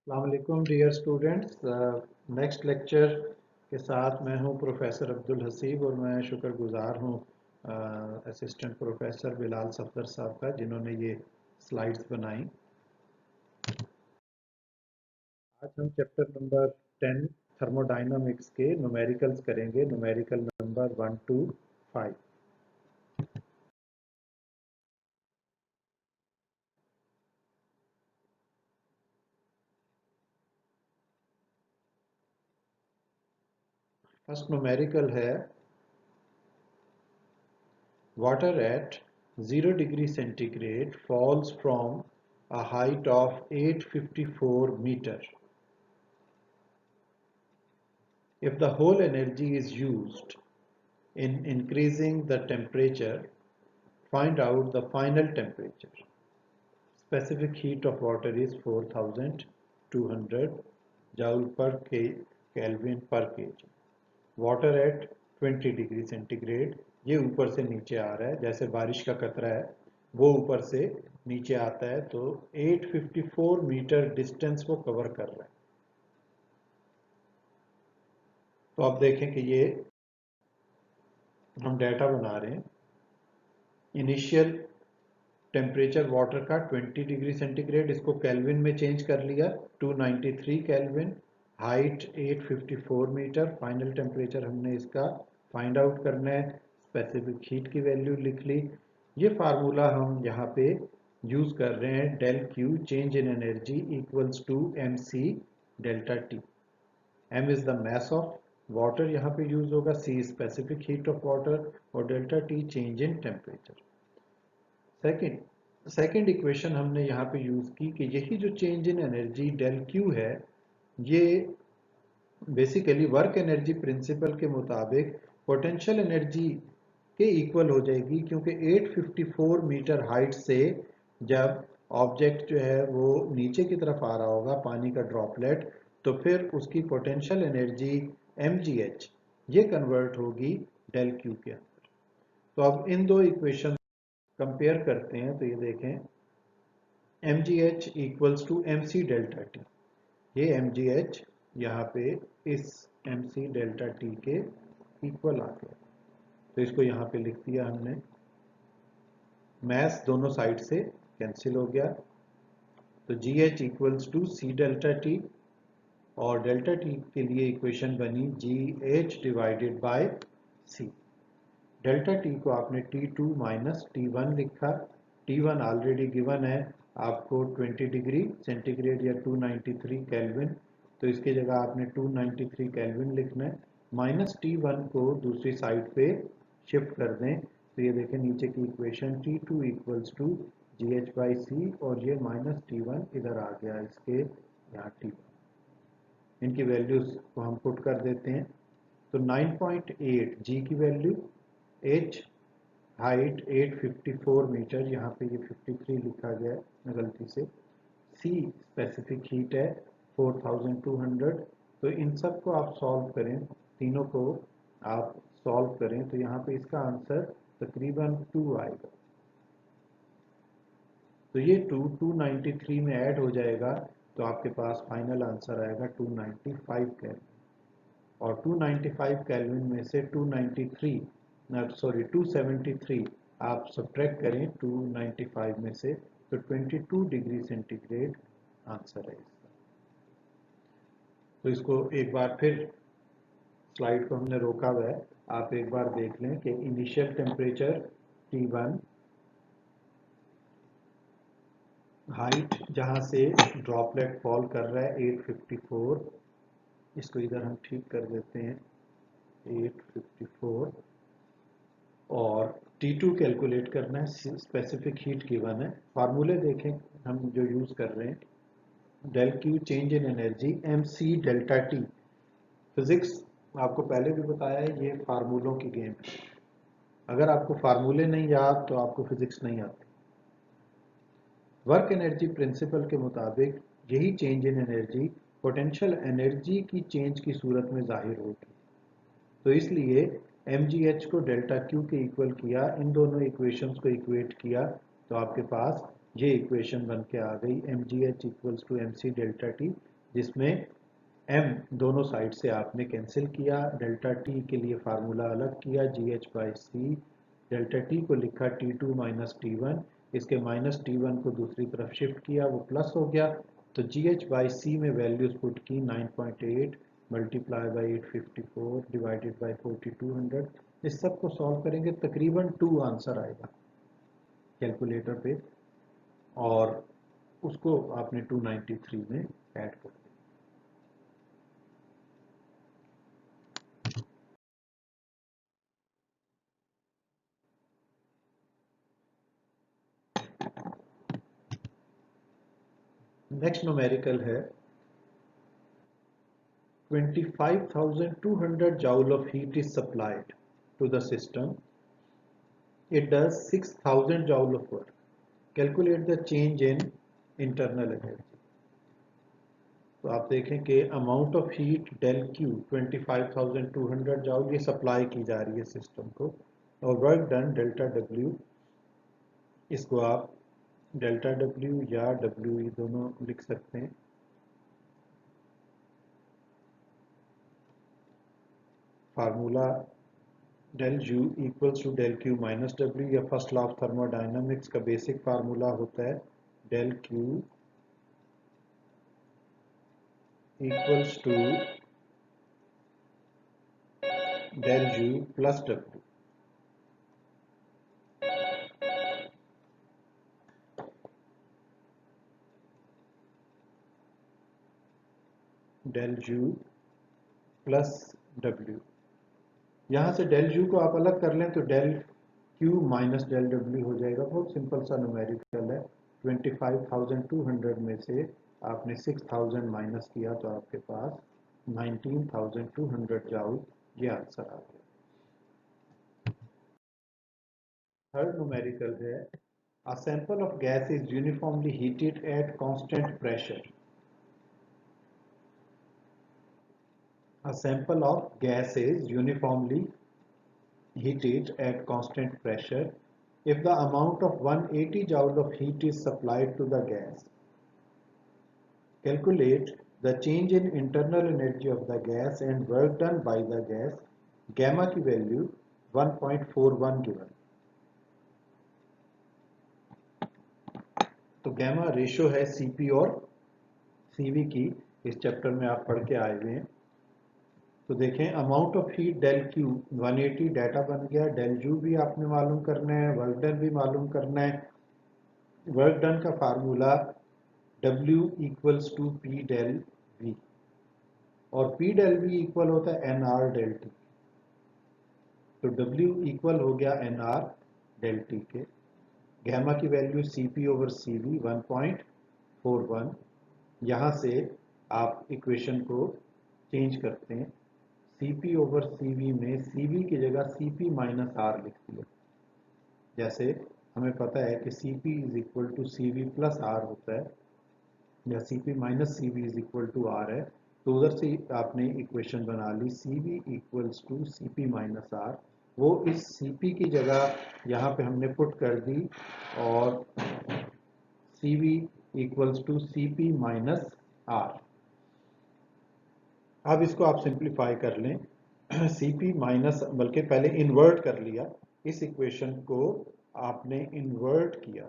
अस्सलामुअलैकुम dear students. Next lecture के साथ मैं हूं प्रोफेसर अब्दुल हसीब और मैं शुक्रगुजार हूं असिस्टेंट प्रोफेसर बिलाल सफदर साहब का जिन्होंने ये स्लाइड्स बनाई। आज हम चैप्टर नंबर 10 थर्मोडायनामिक्स के न्यूमेरिकल्स करेंगे, numerical number 1 to 5। First numerical है water at 0 degree centigrade falls from a height of 854 meter. If the whole energy is used in increasing the temperature, find out the final temperature. Specific heat of water is 4200 joule per Kelvin per kg. Water at 20 degree centigrade, ये ऊपर से नीचे आ रहा है, जैसे बारिश का कतरा है वो ऊपर से नीचे आता है, तो 854 मीटर डिस्टेंस वो कवर कर रहा है। तो अब देखें कि ये हम डाटा बना रहे हैं। इनिशियल टेम्परेचर वाटर का 20 डिग्री सेंटीग्रेड, इसको केल्विन में चेंज कर लिया 293 kelvin, height 854 metre, final temperature हमने इसका फाइंड आउट करना है, स्पेसिफिक हीट की वैल्यू लिख ली। ये फार्मूला हम यहाँ पे यूज कर रहे हैं, del Q change in energy equals to M C delta T. M is the mass of water यहाँ पे यूज होगा, C specific heat of water और delta T change in temperature. Second equation हमने यहाँ पे यूज की कि यही जो change in energy del Q है, ये बेसिकली वर्क एनर्जी प्रिंसिपल के मुताबिक पोटेंशियल एनर्जी के इक्वल हो जाएगी, क्योंकि 854 मीटर हाइट से जब ऑब्जेक्ट जो है वो नीचे की तरफ आ रहा होगा, पानी का ड्रॉपलेट, तो फिर उसकी पोटेंशियल एनर्जी mgh ये कन्वर्ट होगी डेल क्यू के अंदर। तो अब इन दो इक्वेशन कंपेयर करते हैं, तो ये देखें mgh equals to mc delta T, ये mgh यहाँ पे इस mc डेल्टा टी के इक्वल आ गया, तो इसको यहाँ पे लिख दिया हमने। मैथ दोनों साइड से कैंसिल हो गया, तो gh equals to C delta T, और डेल्टा टी के लिए इक्वेशन बनी gh divided by c। Delta T को आपने T2 माइनस T1 लिखा, T1 ऑलरेडी गिवन है आपको 20 डिग्री सेंटीग्रेड या 293 केल्विन, तो इसकी जगह आपने 293 केल्विन लिखना है, माइनस T1 को दूसरी साइड पे शिफ्ट कर दें, तो ये देखें नीचे की equation T2 equals to GH by सी, और ये माइनस T1 इधर आ गया इसके यहाँ T1। इनकी वैल्यूज को हम पुट कर देते हैं, तो 9.8 जी की वैल्यू, एच हाइट 854 मीटर, यहाँ पे ये 53 लिखा गया है गलती से, सी स्पेसिफिक हीट है 4200। तो इन सब को आप सॉल्व करें, तीनों को आप सॉल्व करें, तो यहाँ पे इसका आंसर तकरीबन 2 आएगा। तो ये 293 में ऐड हो जाएगा, तो आपके पास फाइनल आंसर आएगा 295 केल्विन, और 295 केल्विन में से 273 आप सब्ट्रैक्ट करें 295 में से, तो 22 डिग्री सेंटीग्रेड आंसर है इसका। तो इसको एक बार फिर स्लाइड को हमने रोका हुआ है, आप एक बार देख लें कि इनिशियल टेम्परेचर T1, हाइट जहां से ड्रॉपलेट फॉल कर रहा है 854, इसको इधर हम ठीक कर देते हैं 854, और T2 कैलकुलेट करना है, स्पेसिफिक हीट गिवन है। फार्मूले देखें हम जो यूज कर रहे हैं, del Q change in energy mc delta T. Physics आपको पहले भी बताया है, ये फार्मूलों की गेम है, अगर आपको फार्मूले नहीं याद तो आपको फिजिक्स नहीं आती। वर्क एनर्जी प्रिंसिपल के मुताबिक यही change in energy potential energy की चेंज की सूरत में जाहिर होगी, तो इसलिए mgh को डेल्टा क्यू के इक्वल किया, इन दोनों इक्वेशंस को इक्वेट किया, तो आपके पास ये इक्वेशन बन के आ गई mgh equals to mc delta T, जिसमें m दोनों साइड से आपने कैंसिल किया, डेल्टा t के लिए फार्मूला अलग किया GH/c, डेल्टा t को लिखा T2 माइनस T1, इसके माइनस T1 को दूसरी तरफ शिफ्ट किया, वो प्लस हो गया, तो GH/c में वैल्यूज पुट की 9.8 मल्टीप्लाई बाई 854 डिवाइडेड बाई 4200। इस सब को सॉल्व करेंगे तकरीबन 2 आंसर आएगा कैलकुलेटर पे, और उसको आपने 293 में ऐड कर दिया। नेक्स्ट न्यूमेरिकल है 25,200 joule of heat is supplied to the system. It does 6,000 joule of work. Calculate the change in internal energy. तो आप देखें कि amount of heat del Q 25,200 joule ये सप्लाई की जा रही है सिस्टम को, और वर्क डन डेल्टा डब्ल्यू, इसको आप डेल्टा डब्ल्यू या डब्ल्यू ई दोनों लिख सकते हैं। Formula del U equals to del Q minus W, या फर्स्ट लॉ ऑफ थर्मोडायनामिक्स का बेसिक फार्मूला होता है del Q equals to del U plus W. Del U plus W, यहाँ से डेल यू को आप अलग कर लें तो del Q minus del W हो जाएगा। बहुत सिंपल सा न्यूमेरिकल है। 25,200 में से आपने 6,000 माइनस किया तो आपके पास 19,200 जाउल, ये आंसर आ गया। थर्ड न्यूमेरिकल है a sample of gas is uniformly heated at constant pressure. A sample of gas is uniformly heated at constant pressure if the amount of 180 joule of heat is supplied to the gas. Calculate the change in internal energy of the gas and work done by the gas. Gamma की value 1.41 given. तो gamma ratio है CP और CV की, इस chapter में आप पढ़ के आए हुए हैं। तो देखें amount of heat del Q 180 data बन गया, डेल यू भी आपने मालूम करना है, वर्क डन भी मालूम करना है। वर्क डन का formula W equals to P del V, और पी डेल वी इक्वल होता है एन आर डेल टी। तो W इक्वल हो गया एन आर डेल टी के। गैमा की वैल्यू Cp ओवर Cv 1.41। यहाँ से आप इक्वेशन को चेंज करते हैं, Cp ओवर Cv में Cv की जगह Cp माइनस आर लिख दिया। जैसे हमें पता है कि Cp is equal to Cv plus R होता है, या Cp minus Cv is equal to R है, तो उधर से आपने इक्वेशन बना ली Cv equals to Cp minus R. वो इस Cp की जगह यहाँ पे हमने पुट कर दी, और Cv equals to Cp minus R. अब इसको आप सिंप्लीफाई कर लें, Cp माइनस, बल्कि पहले इन्वर्ट कर लिया, इस इक्वेशन को आपने इन्वर्ट किया,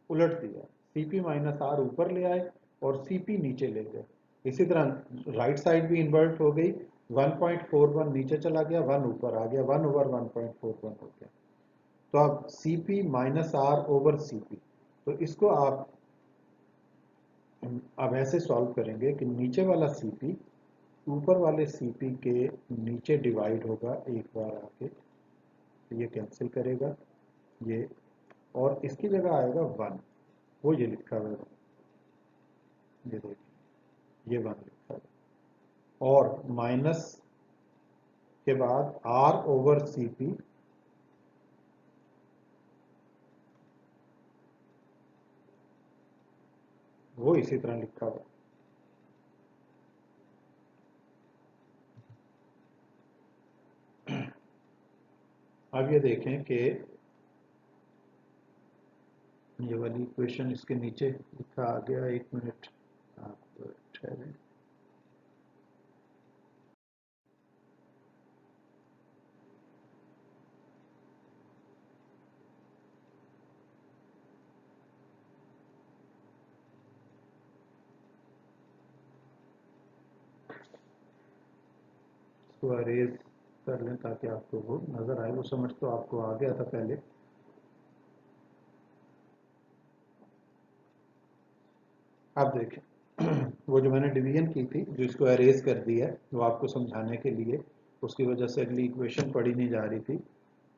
उलट दिया, Cp माइनस आर ऊपर ले आए और Cp नीचे ले गए। इसी तरह राइट साइड भी इन्वर्ट हो गई, 1.41 नीचे चला गया, 1 ऊपर आ गया, 1 ओवर 1.41 हो गया। तो अब Cp minus R over Cp, तो इसको आप अब ऐसे सॉल्व करेंगे कि नीचे वाला Cp ऊपर वाले Cp के नीचे डिवाइड होगा एक बार आके, तो ये कैंसिल करेगा ये, और इसकी जगह आएगा 1, वो ये लिखा हुआ है, ये देखिए ये 1 लिखा है, और माइनस के बाद R ओवर Cp, वो इसी तरह लिखा हुआ है। अब ये देखें कि ये वाली इक्वेशन इसके नीचे लिखा आ गया, एक मिनट आप ठहरें। इसको अरेज कर लें ताकि आपको वो नज़र आए। वो समझ तो आपको आ गया था पहले। आप देखें वो जो मैंने डिवीजन की थी, जो इसको अरेज कर दिया है, वो आपको समझाने के लिए, उसकी वजह से अगली इक्वेशन पढ़ी नहीं जा रही थी।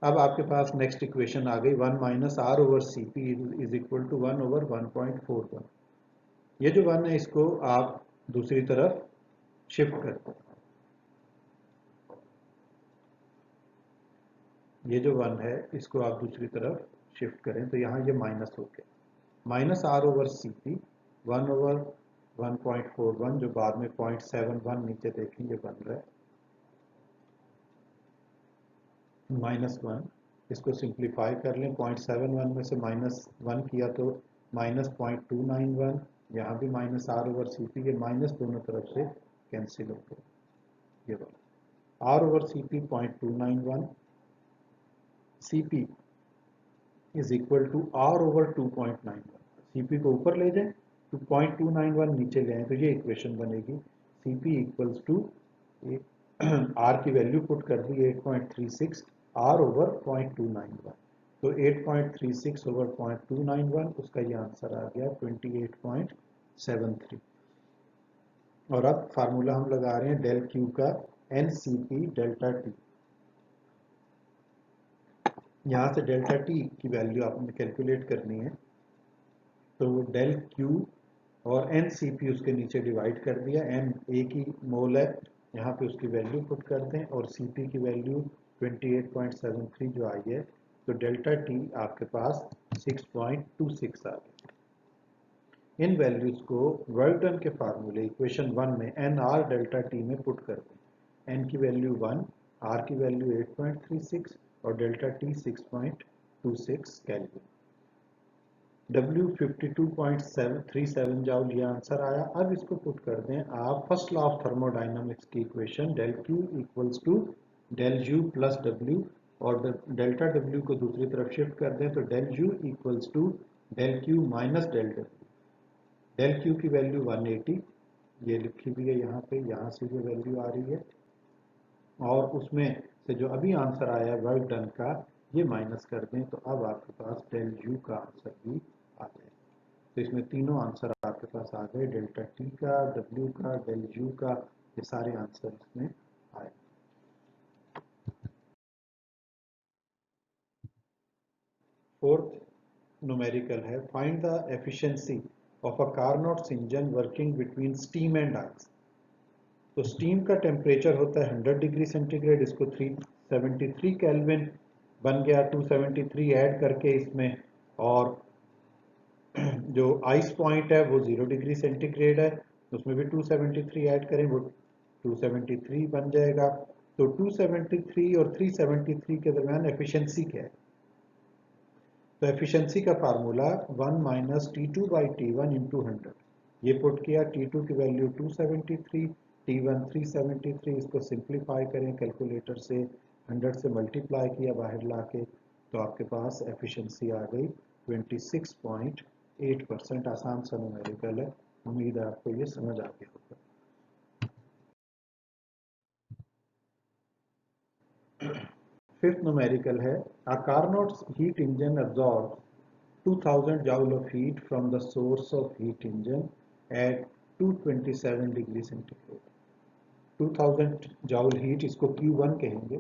अब आपके पास नेक्स्ट इक्वेशन आ गई, 1 minus R over C P is equal to 1 over 1.41। ये जो 1 है इसको आप दूसरी तरफ शिफ्ट करते हैं। ये जो 1 है इसको आप दूसरी तरफ शिफ्ट करें तो यहाँ ये माइनस हो गया, minus R over C P 1 over 1.41, जो बाद में 0.71 नीचे देखेंगे बन रहा है, -1। इसको सिंप्लीफाई कर लें, 0.71 में से -1 किया तो -0.291, यहाँ भी minus R over C P, ये माइनस दोनों तरफ से कैंसिल हो गए। ये वाला R over C P 0.291, C P is equal to R over 2.91। C P को ऊपर ले जाएं तो 0.291 नीचे ले आए तो ये इक्वेशन बनेगी, C P equals to, R की वैल्यू पुट कर दी 8.36 आर ओवर 0.291, तो 8.36 ओवर 0.291, उसका ये आंसर आ गया 28.73। और अब फार्मूला हम लगा रहे हैं डेल क्यू का, N C P delta T. यहाँ से डेल्टा टी की वैल्यू आपने कैलकुलेट करनी है, तो डेल क्यू और एन सी पी उसके नीचे डिवाइड कर दिया, एन ए की मोल है, यहाँ पे उसकी वैल्यू पुट कर दें, और सी पी की वैल्यू 28.73 जो आई है, तो डेल्टा टी आपके पास 6.26 आ गया। इन वैल्यूज को वर्क डन के फार्मूले इक्वेशन 1 में एन आर डेल्टा टी में पुट कर दें। एन की वैल्यू 1, आर की वैल्यू 8.36 और delta T 6.26 kelvin. W 52.37 joule ये आंसर आया। अब इसको पुट कर दें आप फर्स्ट लॉ ऑफ थर्मोडाइनमिक्स की equation, del Q equals to del U plus W, और डेल्टा W को दूसरी तरफ शिफ्ट कर दें तो del U equals to del Q minus del W। Del Q की वैल्यू 180 ये लिखी हुई है यहाँ पे, यहाँ से ये वैल्यू आ रही है, और उसमें से जो अभी आंसर आया है वर्क डन का, ये माइनस कर दें तो अब आपके पास डेल U का आंसर भी आ जाए। तो इसमें तीनों आंसर आपके पास आ गए, डेल्टा टी का, डब्ल्यू का, डेल यू का, ये सारे आंसर इसमें आए। फोर्थ न्यूमेरिकल है, find the efficiency of a Carnot's engine working between steam and ice. तो स्टीम का टेम्परेचर होता है 100 डिग्री सेंटीग्रेड, इसको 373 केल्विन बन गया, 273 ऐड करके इसमें, और जो आइस पॉइंट है वो 0 डिग्री सेंटीग्रेड है, उसमें भी 273 ऐड करें, वो 273 बन जाएगा। तो 273 और 373 के दरमियान एफिशिएंसी क्या है? तो एफिशिएंसी का formula 1 minus T2 by T1 into 100। ये पुट किया, T2 की वैल्यू 273, T1 373, इसको सिंप्लीफाई करें कैलकुलेटर से, 100 से मल्टीप्लाई किया बाहर ला के, तो आपके पास एफिशिएंसी आ गई 26.8%। आसान सा न्यूमेरिकल है, उम्मीद है आपको ये समझ आ गया होगा। फिफ्थ न्यूमेरिकल है, a Carnot's heat engine absorbs 2000 joule of heat from the source of heat engine at 227 degree centigrade. 2000 joule heat, इसको Q1 कहेंगे,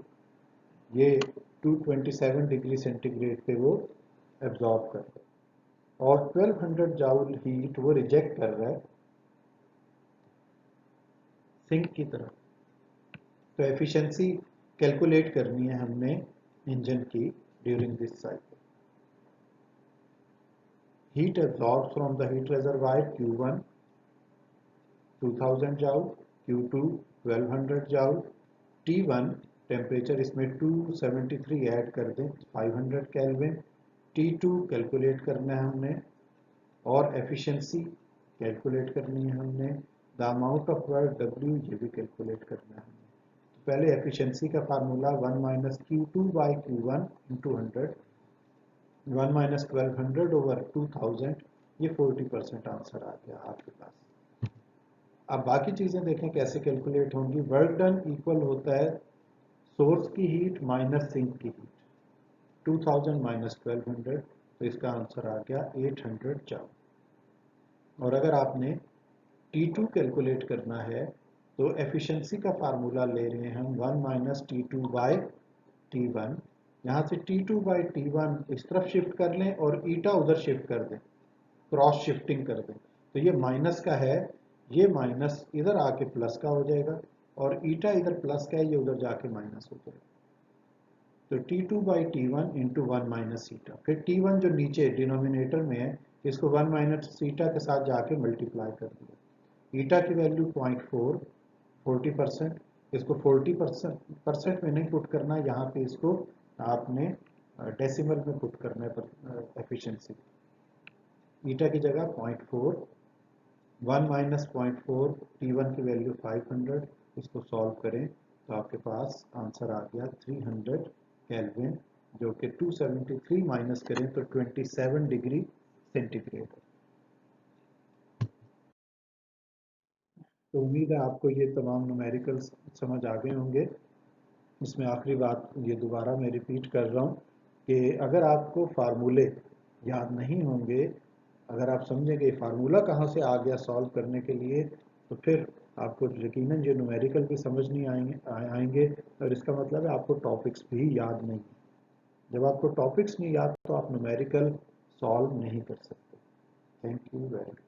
ये 227 डिग्री सेंटीग्रेड पे वो एब्जॉर्ब कर रहा है, और 1200 जाउल हीट वो रिजेक्ट कर रहा है सिंक की तरफ। तो एफिशिएंसी कैलकुलेट करनी है हमने इंजन की during this cycle. Heat absorbed from the heat reservoir Q1 2000 joule, Q2 1200 joule, T1 temperature इसमें 273 ऐड कर दें 500 केल्विन, T2 कैलकुलेट करना है हमने, और एफिशिएंसी कैलकुलेट करनी है हमने, the amount of work W ये भी कैलकुलेट करना है हमने। तो पहले एफिशिएंसी का formula 1 minus Q2 by Q1 into 100, 1 minus 1200 over 2000, ये 40% आंसर आ गया आपके पास। अब बाकी चीज़ें देखें कैसे कैलकुलेट होंगी। वर्क डन इक्वल होता है सोर्स की हीट माइनस सिंक की हीट, 2000 माइनस 1200, तो इसका आंसर आ गया 800 जूल। और अगर आपने T2 कैलकुलेट करना है तो एफिशिएंसी का फार्मूला ले रहे हैं हम 1 माइनस T2 बाई T1। यहाँ से T2 बाई T1 इस तरफ शिफ्ट कर लें और ईटा उधर शिफ्ट कर दें, क्रॉस शिफ्टिंग कर दें, तो ये माइनस का है, ये माइनस इधर आके प्लस का हो जाएगा, और ईटा इधर प्लस का है, ये उधर जाके माइनस हो जाएगा। तो T2 by T1 into 1 minus eta, फिर T1 जो नीचे डिनोमिनेटर में है इसको 1 माइनस ईटा के साथ जाके मल्टीप्लाई कर दिया। ईटा की वैल्यू 0.4, 40%, इसको 40% में नहीं पुट करना, यहाँ पे इसको आपने डेसिमल में पुट करना है एफिशिएंसी। ईटा की जगह 0.4, 1 माइनस 0.4, T1 की वैल्यू 500, इसको सॉल्व करें तो आपके पास आंसर आ गया 300 केल्विन, जो कि 273 माइनस करें तो 27 डिग्री सेंटीग्रेड। तो उम्मीद है आपको ये तमाम न्यूमेरिकल्स समझ आ गए होंगे। इसमें आखिरी बात ये दोबारा मैं रिपीट कर रहा हूँ कि अगर आपको फार्मूले याद नहीं होंगे, अगर आप समझेंगे फार्मूला कहाँ से आ गया सॉल्व करने के लिए, तो फिर आपको यकीनन ये न्यूमेरिकल भी समझ नहीं आएंगे, और इसका मतलब है आपको टॉपिक्स भी याद नहीं। जब आपको टॉपिक्स नहीं याद तो आप न्यूमेरिकल सॉल्व नहीं कर सकते। Thank you very much.